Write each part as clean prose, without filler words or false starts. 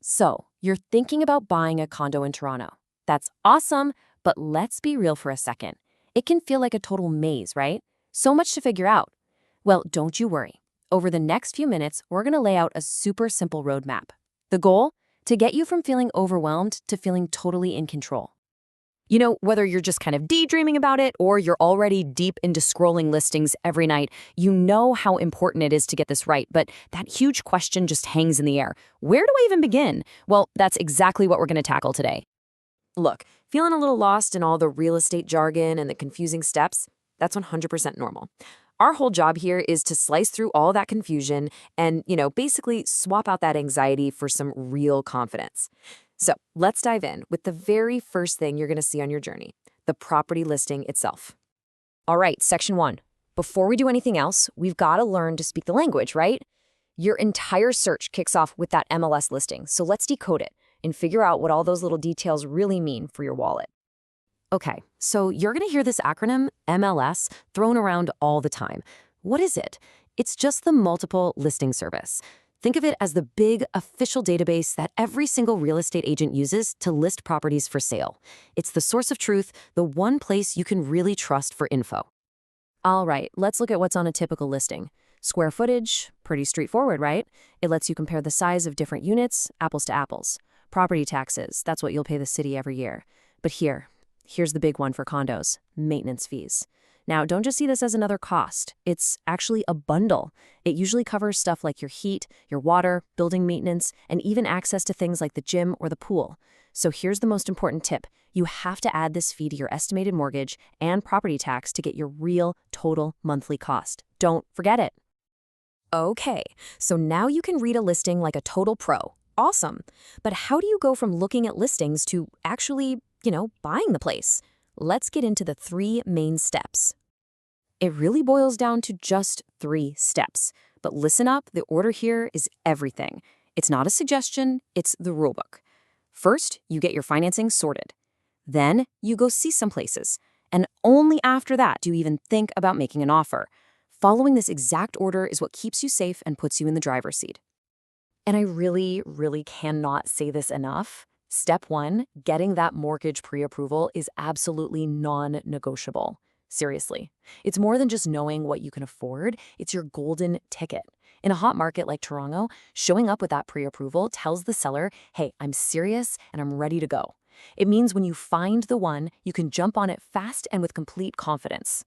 So, you're thinking about buying a condo in Toronto. That's awesome, but let's be real for a second. It can feel like a total maze, right? So much to figure out. Well, don't you worry. Over the next few minutes, we're going to lay out a super simple roadmap. The goal? To get you from feeling overwhelmed to feeling totally in control. You know, whether you're just kind of daydreaming about it or you're already deep into scrolling listings every night, you know how important it is to get this right, but that huge question just hangs in the air. Where do I even begin? Well, that's exactly what we're going to tackle today. Look, feeling a little lost in all the real estate jargon and the confusing steps, that's 100% normal. Our whole job here is to slice through all that confusion and, basically swap out that anxiety for some real confidence. So let's dive in with the very first thing you're going to see on your journey, the property listing itself. All right, section 1. Before we do anything else, we've got to learn to speak the language, right? Your entire search kicks off with that MLS listing, so let's decode it and figure out what all those little details really mean for your wallet. Okay, so you're going to hear this acronym, MLS, thrown around all the time. What is it? It's just the multiple listing service. Think of it as the big official database that every single real estate agent uses to list properties for sale. It's the source of truth, the one place you can really trust for info. All right, let's look at what's on a typical listing. Square footage, pretty straightforward, right? It lets you compare the size of different units, apples to apples. Property taxes, that's what you'll pay the city every year. But here's the big one for condos, maintenance fees. Now, don't just see this as another cost. It's actually a bundle. It usually covers stuff like your heat, your water, building maintenance, and even access to things like the gym or the pool. So here's the most important tip. You have to add this fee to your estimated mortgage and property tax to get your real total monthly cost. Don't forget it. Okay, so now you can read a listing like a total pro. Awesome. But how do you go from looking at listings to actually, buying the place? Let's get into the 3 main steps. It really boils down to just 3 steps. But listen up, the order here is everything. It's not a suggestion, it's the rulebook. First, you get your financing sorted. Then, you go see some places. And only after that do you even think about making an offer. Following this exact order is what keeps you safe and puts you in the driver's seat. And I really, really cannot say this enough. Step 1, getting that mortgage pre-approval is absolutely non-negotiable. Seriously. It's more than just knowing what you can afford. It's your golden ticket. In a hot market like Toronto, showing up with that pre-approval tells the seller, hey, I'm serious and I'm ready to go. It means when you find the one, you can jump on it fast and with complete confidence.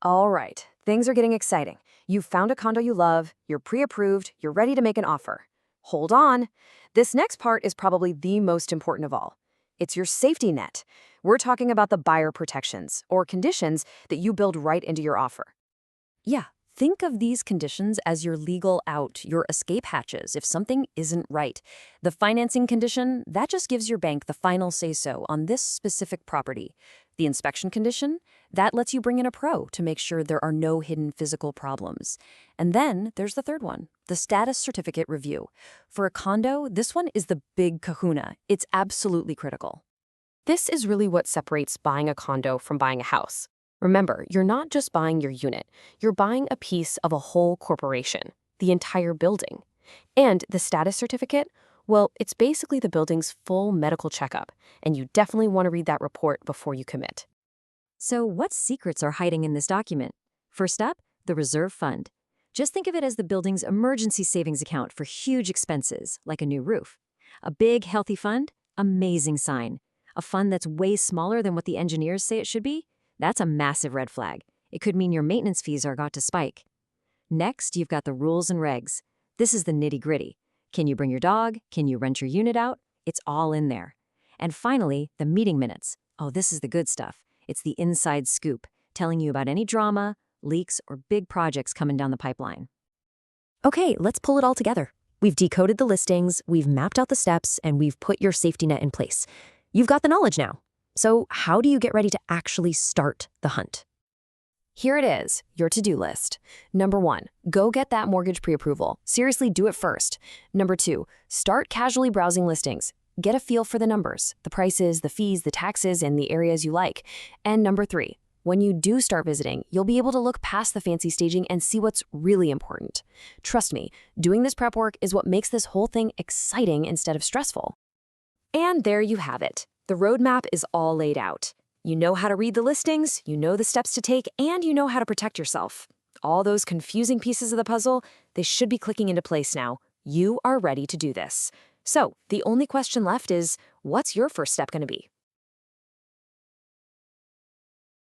All right, things are getting exciting. You've found a condo you love, you're pre-approved, you're ready to make an offer. Hold on. This next part is probably the most important of all. It's your safety net. We're talking about the buyer protections, or conditions that you build right into your offer. Yeah, think of these conditions as your legal out, your escape hatches if something isn't right. The financing condition, that just gives your bank the final say-so on this specific property. The inspection condition, that lets you bring in a pro to make sure there are no hidden physical problems. And then there's the third one, the status certificate review. For a condo, this one is the big kahuna. It's absolutely critical. This is really what separates buying a condo from buying a house. Remember, you're not just buying your unit. You're buying a piece of a whole corporation, the entire building. And the status certificate, well, it's basically the building's full medical checkup, and you definitely want to read that report before you commit. So what secrets are hiding in this document? First up, the reserve fund. Just think of it as the building's emergency savings account for huge expenses, like a new roof. A big, healthy fund? Amazing sign. A fund that's way smaller than what the engineers say it should be? That's a massive red flag. It could mean your maintenance fees are got to spike. Next, you've got the rules and regs. This is the nitty-gritty. Can you bring your dog? Can you rent your unit out? It's all in there. And finally, the meeting minutes. Oh, this is the good stuff. It's the inside scoop, telling you about any drama, leaks, or big projects coming down the pipeline. Okay, let's pull it all together. We've decoded the listings, we've mapped out the steps, and we've put your safety net in place. You've got the knowledge now. So how do you get ready to actually start the hunt? Here it is, your to-do list. Number 1, go get that mortgage pre-approval. Seriously, do it first. Number 2, start casually browsing listings. Get a feel for the numbers, the prices, the fees, the taxes, and the areas you like. And number 3, When you do start visiting, you'll be able to look past the fancy staging and see what's really important. Trust me, doing this prep work is what makes this whole thing exciting instead of stressful. And there you have it. The roadmap is all laid out. You know how to read the listings, you know the steps to take, and you know how to protect yourself. All those confusing pieces of the puzzle, they should be clicking into place now. You are ready to do this. So, the only question left is, what's your first step going to be?